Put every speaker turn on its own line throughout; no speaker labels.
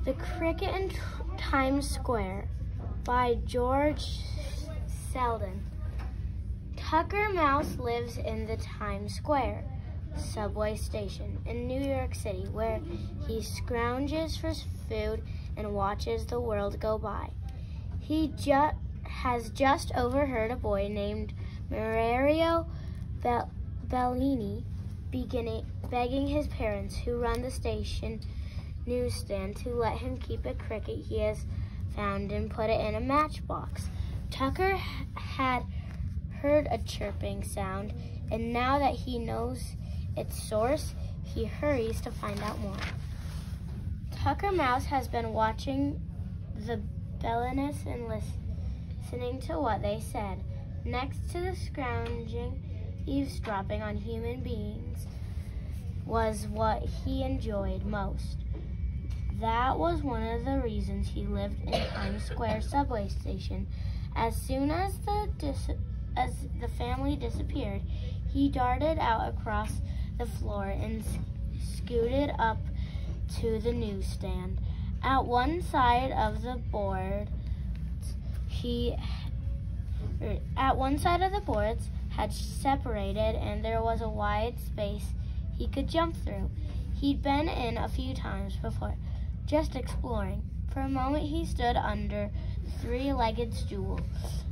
The Cricket in Times Square by George Selden. Tucker Mouse lives in the Times Square subway station in New York City, where he scrounges for food and watches the world go by. He has just overheard a boy named Mario Bellini begging his parents, who run the station newsstand, to let him keep a cricket he has found and put it in a matchbox. Tucker had heard a chirping sound, and now that he knows its source, he hurries to find out more. Tucker Mouse has been watching the Bellinis and listening to what they said. Next to the scrounging, eavesdropping on human beings was what he enjoyed most. That was one of the reasons he lived in Times Square subway station. As soon as the family disappeared, he darted out across the floor and scooted up to the newsstand. At one side of the boards had separated, and there was a wide space he could jump through. He'd been in a few times before, just exploring. For a moment he stood under the three-legged stool,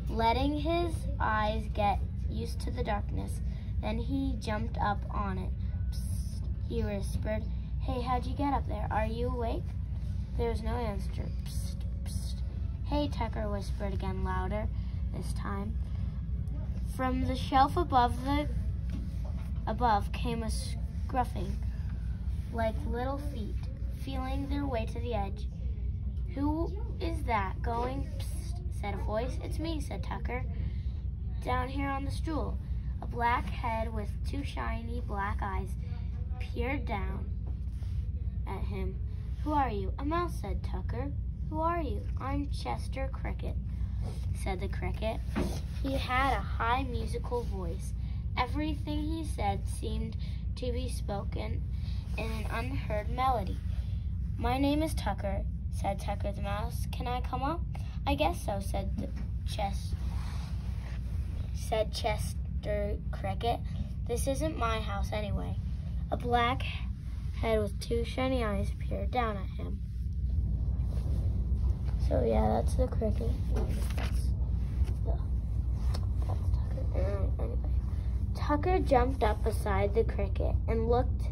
letting his eyes get used to the darkness. Then he jumped up on it. Psst, he whispered. "Hey, how'd you get up there? Are you awake?" There was no answer. Psst, psst. "Hey," Tucker whispered again, louder this time. From the shelf above came a scruffing, like little feet feeling their way to the edge. "Who is that going?" "Psst," said a voice. "It's me," said Tucker. "Down here on the stool." A black head with two shiny black eyes peered down at him. "Who are you?" "A mouse," said Tucker. "Who are you?" "I'm Chester Cricket," said the cricket. He had a high musical voice. Everything he said seemed to be spoken in an unheard melody. "My name is Tucker," said Tucker the mouse. "Can I come up?" "I guess so," said Chester Cricket. "This isn't my house anyway." A black head with two shiny eyes peered down at him. So yeah, that's the cricket. That's Tucker. Anyway, Tucker jumped up beside the cricket and looked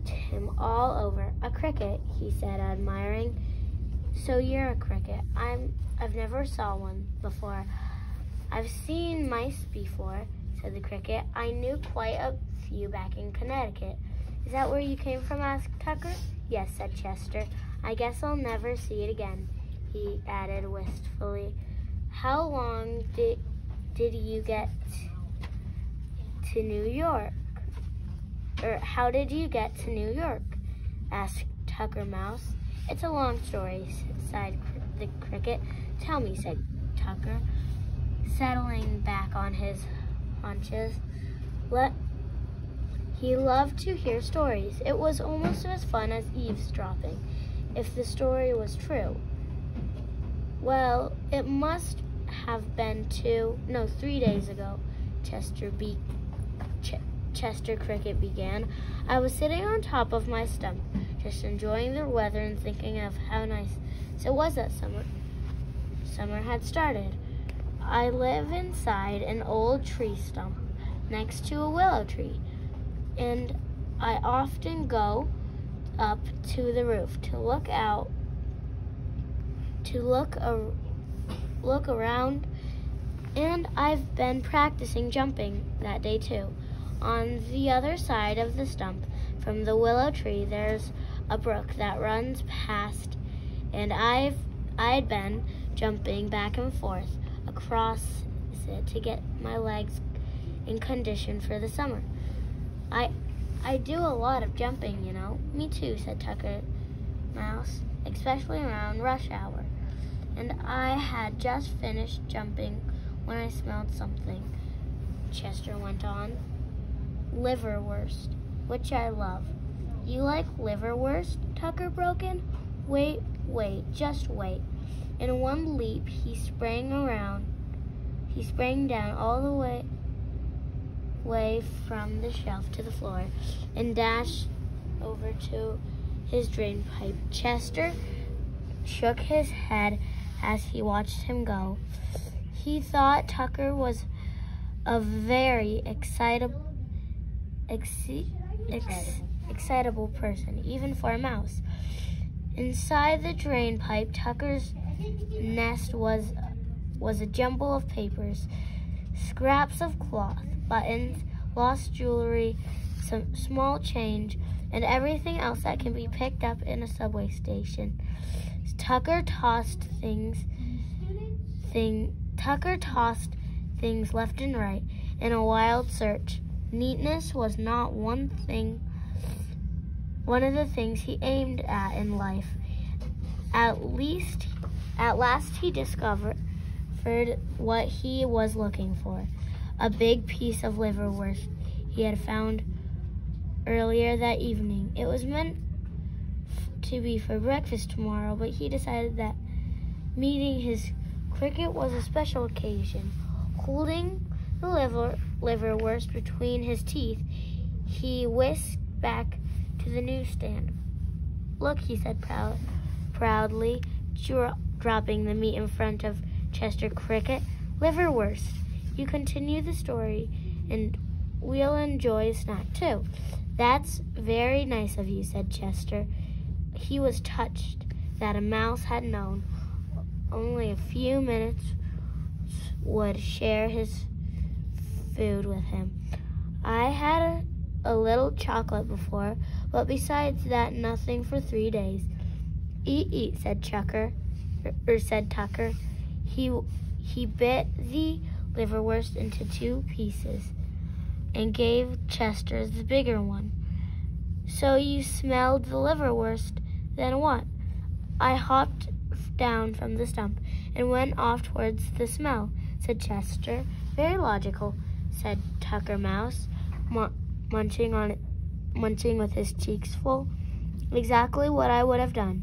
him all over. "A cricket," he said, admiring. "So you're a cricket. I've never saw one before." "I've seen mice before," said the cricket. "I knew quite a few back in Connecticut." "Is that where you came from?" asked Tucker. "Yes," said Chester. "I guess I'll never see it again," he added wistfully. "How long did you get to New York?" "Or how did you get to New York?" asked Tucker Mouse. "It's a long story," sighed the cricket. "Tell me," said Tucker, settling back on his haunches. He loved to hear stories. It was almost as fun as eavesdropping, if the story was true. "Well, it must have been 3 days ago," Chester Cricket began. "I was sitting on top of my stump, just enjoying the weather and thinking of how nice it was that summer. Summer had started. I live inside an old tree stump next to a willow tree, and I often go up to the roof to look around, and I've been practicing jumping that day too. On the other side of the stump from the willow tree, there's a brook that runs past, and I'd been jumping back and forth across it to get my legs in condition for the summer. I do a lot of jumping, you know." "Me too," said Tucker Mouse, "especially around rush hour. And I had just finished jumping when I smelled something," Chester went on. "Liverwurst, which I love." "You like liverwurst?" Tucker broke in. Wait, wait, just wait. In one leap, he sprang down all the way from the shelf to the floor and dashed over to his drain pipe. Chester shook his head as he watched him go. He thought Tucker was a very excitable person, even for a mouse. Inside the drain pipe, Tucker's nest was a jumble of papers, scraps of cloth, buttons, lost jewelry, some small change, and everything else that can be picked up in a subway station. Tucker tossed things left and right in a wild search. Neatness was not one of the things he aimed at in life. At last he discovered what he was looking for. A big piece of liverwurst he had found earlier that evening. It was meant to be for breakfast tomorrow, but he decided that meeting his cricket was a special occasion. Holding the liverwurst between his teeth, he whisked back to the newsstand. "Look," he said proudly, dropping the meat in front of Chester Cricket. "Liverwurst. You continue the story, and we'll enjoy a snack too." "That's very nice of you," said Chester. He was touched that a mouse had known only a few minutes would share his food with him. "I had a little chocolate before, but besides that, nothing for 3 days." Eat," said Tucker. He bit the liverwurst into 2 pieces and gave Chester the bigger one. "So you smelled the liverwurst, then what?" "I hopped down from the stump and went off towards the smell," said Chester. "Very logical," said Tucker Mouse, munching with his cheeks full. "Exactly what I would have done."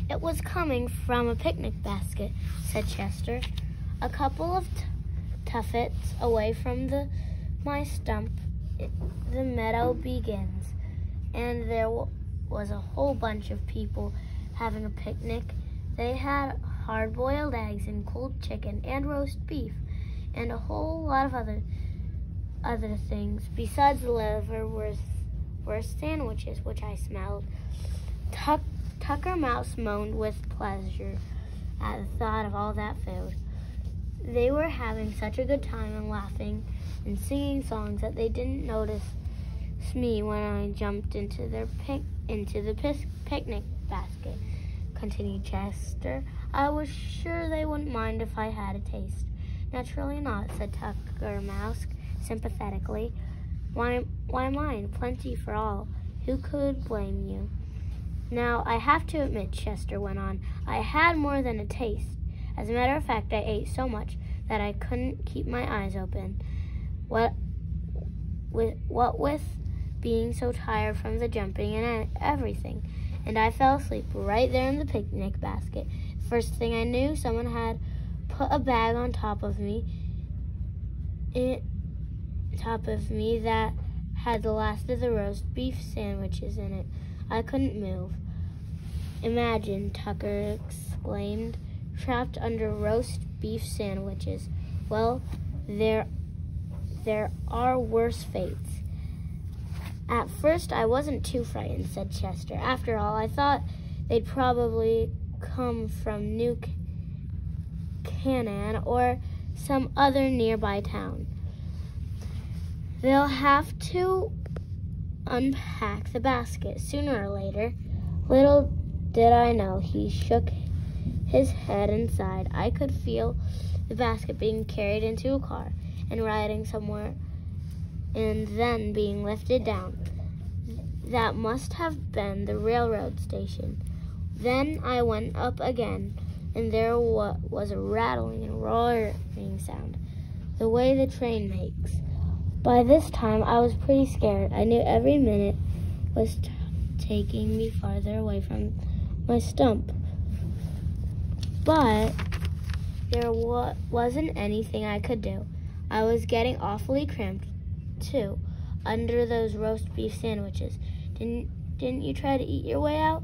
"It was coming from a picnic basket," said Chester. "A couple of tuffets away from my stump, the meadow begins, and there was a whole bunch of people having a picnic. They had hard-boiled eggs and cold chicken and roast beef and a whole lot of other things besides the liverwurst sandwiches, which I smelled." Tucker Mouse moaned with pleasure at the thought of all that food. They were having such a good time and laughing and singing songs that they didn't notice me when I jumped into the picnic basket, continued Chester. "I was sure they wouldn't mind if I had a taste." "Naturally not," said Tucker Mouse sympathetically. Why mind? Plenty for all. Who could blame you?" "Now, I have to admit," Chester went on, "I had more than a taste. As a matter of fact, I ate so much that I couldn't keep my eyes open. What with being so tired from the jumping and everything. And I fell asleep right there in the picnic basket. First thing I knew, someone had put a bag on top of me that had the last of the roast beef sandwiches in it. I couldn't move." "Imagine," Tucker exclaimed, "trapped under roast beef sandwiches. Well, there are worse fates." "At first I wasn't too frightened," said Chester. "After all, I thought they'd probably come from New Canaan or some other nearby town. They'll have to unpack the basket sooner or later." Little did I know, he shook his head and sighed. I could feel the basket being carried into a car and riding somewhere and then being lifted down. That must have been the railroad station. Then I went up again, and there was a rattling and roaring sound, the way the train makes. By this time, I was pretty scared. I knew every minute was taking me farther away from my stump. But there wasn't anything I could do. I was getting awfully cramped, too, under those roast beef sandwiches. Didn't you try to eat your way out?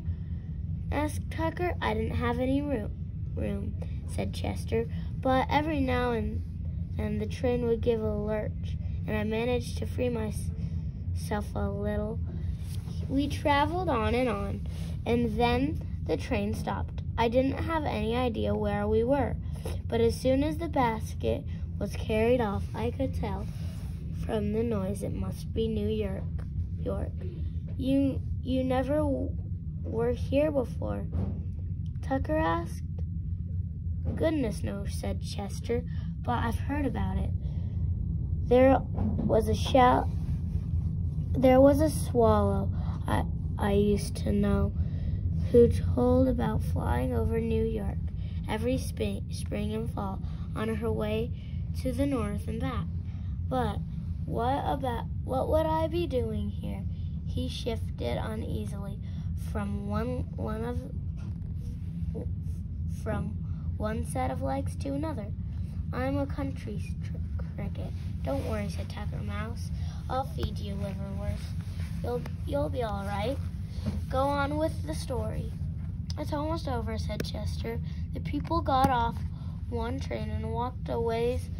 Asked Tucker. I didn't have any room, said Chester, but every now and then the train would give a lurch, and I managed to free myself a little. We traveled on, and then the train stopped. I didn't have any idea where we were, but as soon as the basket was carried off, I could tell from the noise it must be New York. You never were here before? Tucker asked. Goodness no, said Chester, but I've heard about it. There was a swallow I used to know who told about flying over New York every spring and fall on her way to the north and back. But what would I be doing here? He shifted uneasily from one set of legs to another. I'm a country cricket. Don't worry, said Tucker Mouse. I'll feed you liverwurst. You'll be all right. Go on with the story. It's almost over, said Chester. The people got off one train and walked a ways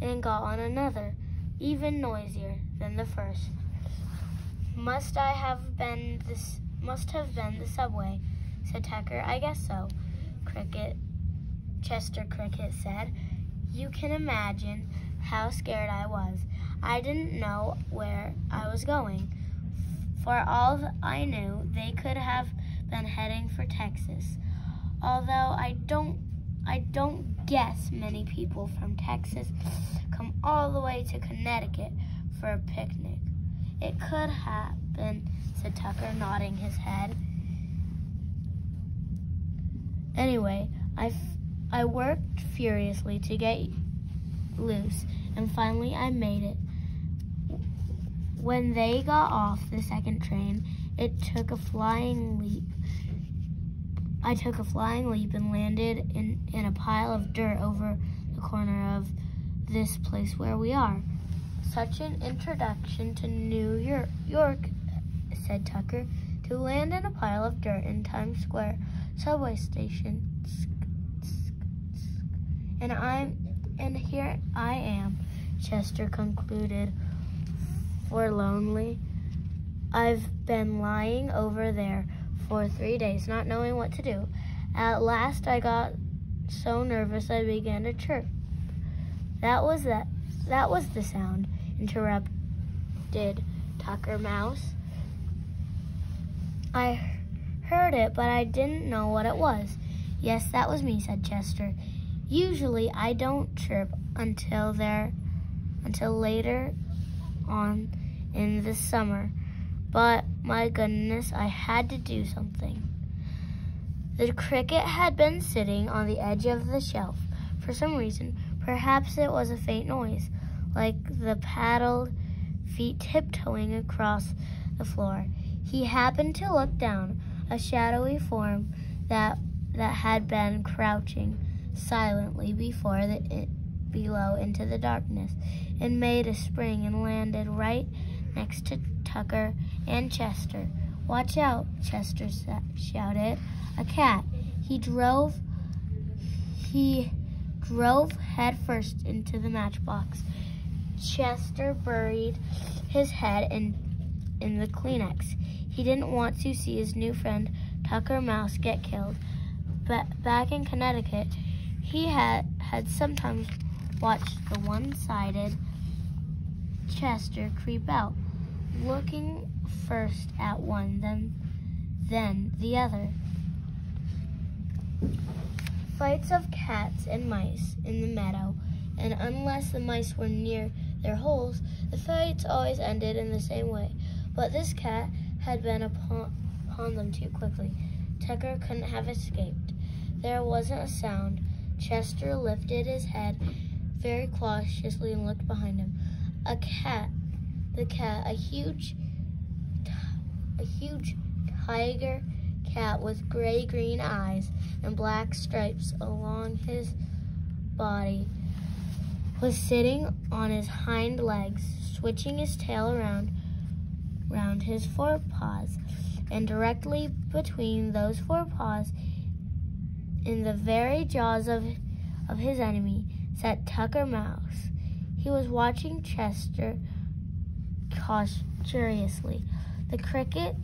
and got on another, even noisier than the first. Must have been the subway, said Tucker. I guess so, Chester Cricket said. You can imagine how scared I was. I didn't know where I was going. For all I knew, they could have been heading for Texas. Although I don't guess many people from Texas come all the way to Connecticut for a picnic. It could happen, said Tucker, nodding his head. Anyway, I worked furiously to get loose, and finally I made it. When they got off the second train, I took a flying leap and landed in a pile of dirt over the corner of this place where we are. Such an introduction to New York, said Tucker, to land in a pile of dirt in Times Square subway station. And here I am, Chester concluded forlornly. I've been lying over there for 3 days, not knowing what to do. At last I got so nervous I began to chirp. That was the sound, interrupted Tucker Mouse. I heard it, but I didn't know what it was. Yes, that was me, said Chester. Usually I don't chirp until later on in the summer. But my goodness, I had to do something. The cricket had been sitting on the edge of the shelf for some reason. Perhaps it was a faint noise, like the paddled feet tiptoeing across the floor. He happened to look down. A shadowy form that had been crouching silently below into the darkness, and made a spring and landed right next to Tucker and Chester. Watch out, Chester shouted. A cat. He drove headfirst into the matchbox. Chester buried his head in the Kleenex. He didn't want to see his new friend Tucker Mouse get killed. But back in Connecticut, he had sometimes watched the one-sided Chester creep out, looking first at one, then the other. Fights of cats and mice in the meadow, and unless the mice were near their holes, the fights always ended in the same way. But this cat had been upon them too quickly. Tucker couldn't have escaped. There wasn't a sound. Chester lifted his head very cautiously and looked behind him. A huge tiger cat with gray-green eyes and black stripes along his body was sitting on his hind legs, switching his tail around his forepaws, and directly between those forepaws, in the very jaws of his enemy, sat Tucker Mouse. He was watching Chester curiously. The cricket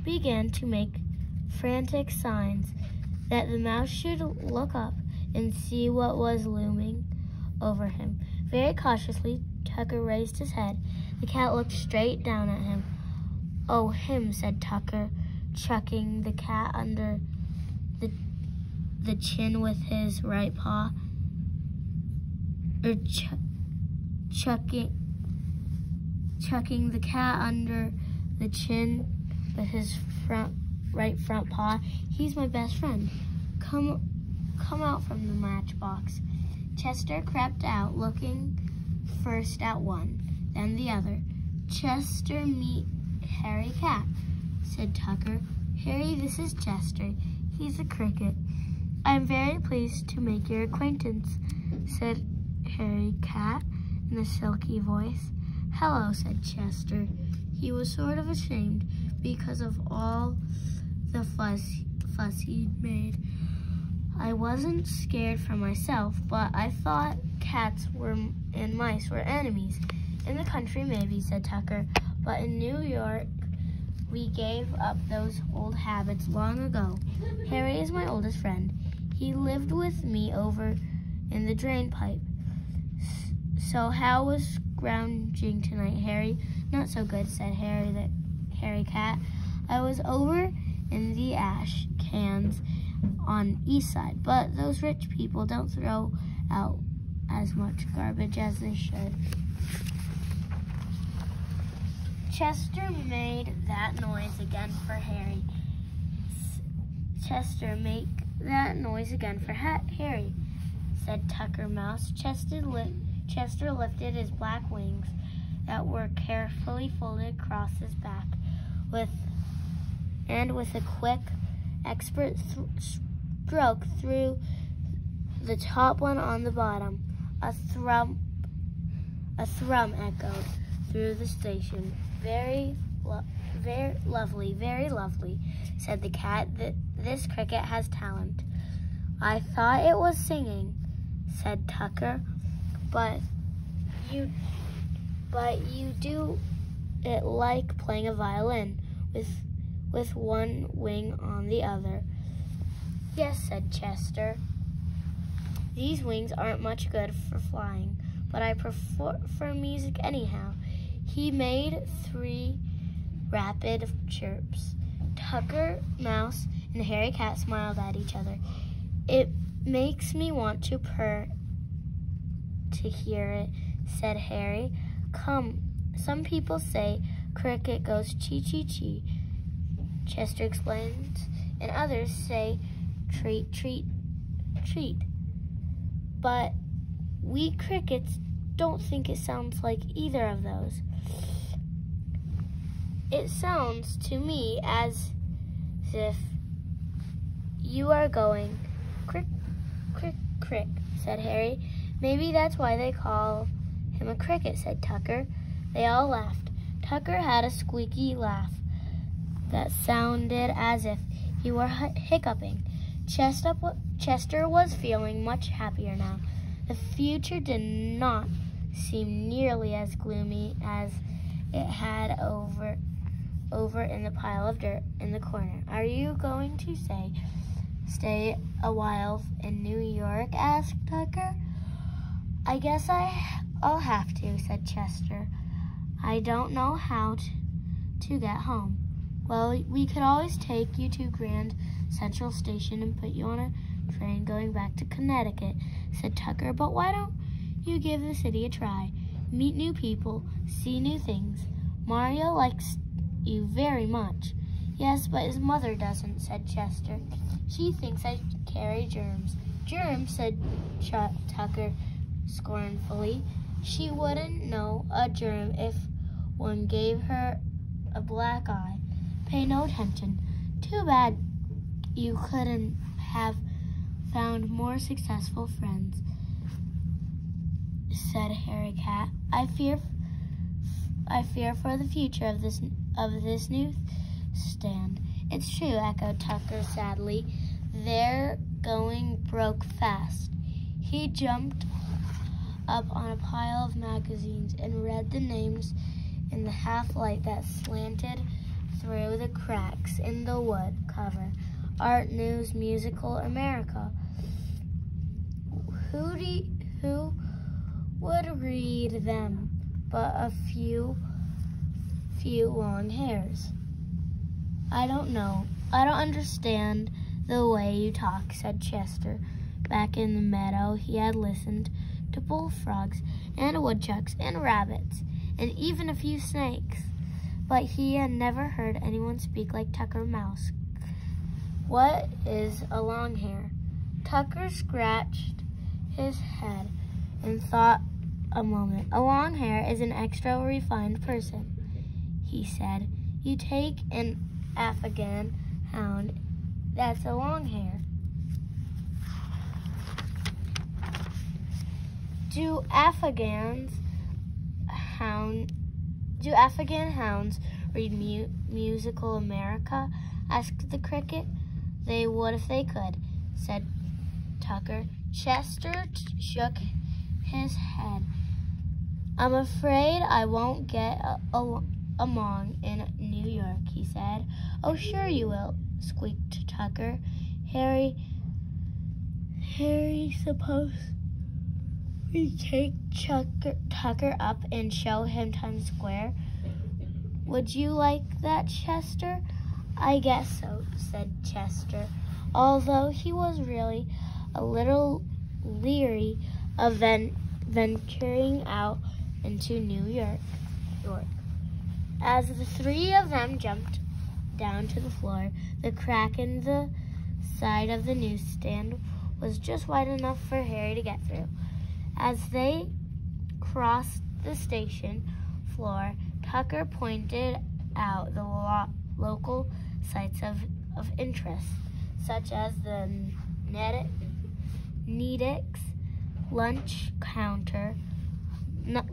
began to make frantic signs that the mouse should look up and see what was looming over him. Very cautiously, Tucker raised his head. The cat looked straight down at him. "Oh, him," said Tucker, chucking the cat under the chin with his right paw, chucking the cat under the chin with his right front paw. "He's my best friend. Come out from the matchbox." Chester crept out, looking first at one, then the other. "Chester, meet Harry Cat," said Tucker. "Harry, this is Chester. He's a cricket." "I'm very pleased to make your acquaintance," said Harry Cat in a silky voice. "Hello," said Chester. He was sort of ashamed because of all the fuss he'd made. "I wasn't scared for myself, but I thought cats and mice were enemies. In the country, maybe," said Tucker, "but in New York, we gave up those old habits long ago. Harry is my oldest friend. He lived with me over in the drain pipe. So how was scrounging tonight, Harry?" "Not so good," said Harry Cat. "I was over in the ash cans on East Side, but those rich people don't throw out as much garbage as they should." Chester made that noise again for Harry. "Chester, make that noise again for Harry," said Tucker Mouse. Chester lifted his black wings that were carefully folded across his back, with a quick, expert stroke through the top one on the bottom. A thrum echoed through the station. Very lovely," said the cat. "This cricket has talent." "I thought it was singing," said Tucker. But you do it like playing a violin with one wing on the other." "Yes," said Chester. "These wings aren't much good for flying, but I prefer music anyhow." He made 3 rapid chirps. Tucker Mouse and Harry Cat smiled at each other. "It makes me want to purr to hear it," said Harry. "Come, some people say cricket goes chee-chee-chee," Chester explained, "and others say treat, treat, treat. But we crickets don't think it sounds like either of those. It sounds to me as if you are going crick, crick, crick," said Harry. "Maybe that's why they call him a cricket," said Tucker. They all laughed. Tucker had a squeaky laugh that sounded as if he were hiccuping. Chester was feeling much happier now. The future did not seem nearly as gloomy as it had over in the pile of dirt in the corner. "Are you going to stay a while in New York?" asked Tucker. "I guess I'll have to," said Chester. "I don't know how to get home." "Well, we could always take you to Grand Central Station and put you on a train going back to Connecticut," said Tucker. "But why don't you give the city a try? Meet new people, see new things. Mario likes you very much." "Yes, but his mother doesn't," said Chester. "She thinks I carry germs." "Germs," said Tucker scornfully. "She wouldn't know a germ if one gave her a black eye. Pay no attention." "Too bad," You couldn't have found more successful friends, said Harry Cat. I fear for the future of this newsstand. It's true, echoed Tucker sadly. They're going broke fast. He jumped up on a pile of magazines and read the names in the half-light that slanted through the cracks in the wood cover. Art, News, Musical, America. Who would read them but a few long hairs? I don't know. I don't understand the way you talk, said Chester. Back in the meadow, he had listened to bullfrogs and woodchucks and rabbits and even a few snakes, but he had never heard anyone speak like Tucker Mouse. What is a long hair? Tucker scratched his head and thought a moment. A long hair is an extra refined person, he said. You take an Afghan hound, that's a long hair. Do Afghan hounds read Musical America? Asked the cricket. They would if they could, said Tucker. Chester shook his head. I'm afraid I won't get along in New York, he said. Oh, sure you will, squeaked Tucker. Harry, suppose we take Tucker up and show him Times Square? Would you like that, Chester? I guess so, said Chester, although he was really a little leery of venturing out into New York. As the three of them jumped down to the floor, the crack in the side of the newsstand was just wide enough for Harry to get through. As they crossed the station floor, Tucker pointed out the local sites of interest, such as the Nedick's lunch counter.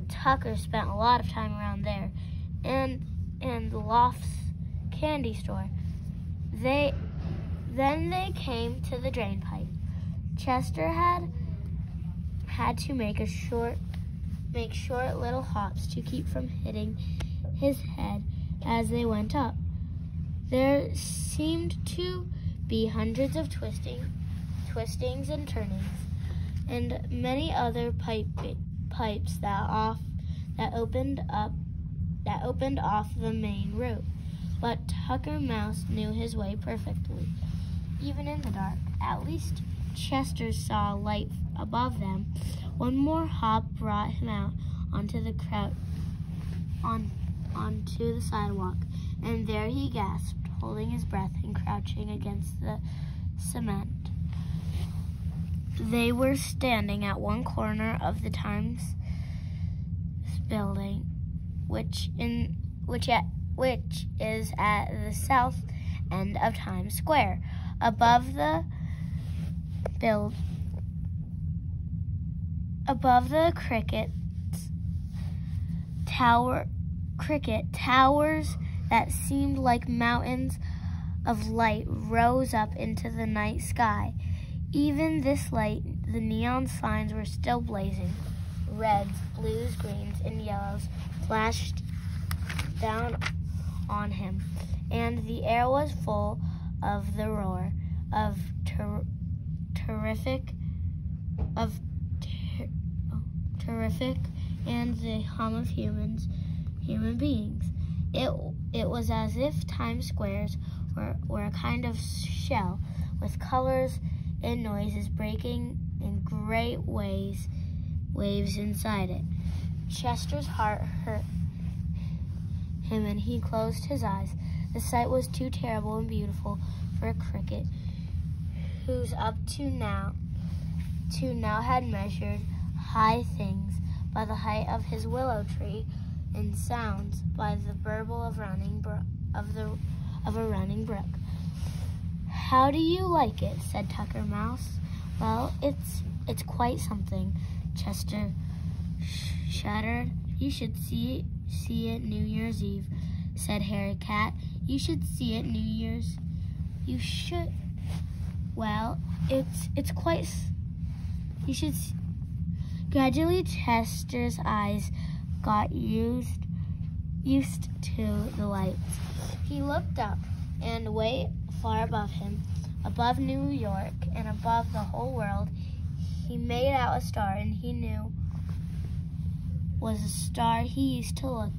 Tucker spent a lot of time around there, and the Loft's candy store. Then they came to the drain pipe. Chester had to make short little hops to keep from hitting his head as they went up. There seemed to be hundreds of twistings and turnings, and many other pipes that opened off the main route. But Tucker Mouse knew his way perfectly, even in the dark. At least Chester saw a light above them. One more hop brought him out onto the sidewalk, and there he gasped, holding his breath and crouching against the cement. They were standing at one corner of the Times building, which is at the south end of Times Square. Above the cricket towers that seemed like mountains of light rose up into the night sky. Even this light, the neon signs were still blazing. Reds, blues, greens, and yellows flashed down on him, and the air was full of the roar of terrific and the hum of human beings. It was as if Times Squares were a kind of shell with colors and noises breaking in great waves inside it. Chester's heart hurt him and he closed his eyes. The sight was too terrible and beautiful for a cricket who's up to now had measured high things by the height of his willow tree and sounds by the burble of a running brook. "How do you like it?" said Tucker Mouse. "Well, it's quite something," Chester shuddered. "You should see it New Year's Eve," said Harry Cat. "You should see it New Year's. You should. Well, it's quite. You should." Gradually, Chester's eyes got used to the lights. He looked up, and way far above him, above New York and above the whole world, he made out a star, and he knew was a star he used to look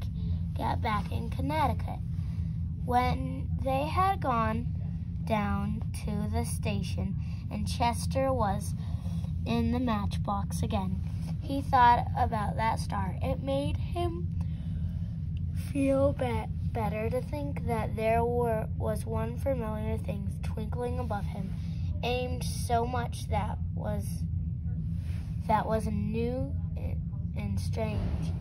at back in Connecticut. When they had gone down to the station and Chester was in the matchbox again, he thought about that star. It made him feel better to think that there was one familiar thing twinkling above him, aimed so much that was new and strange.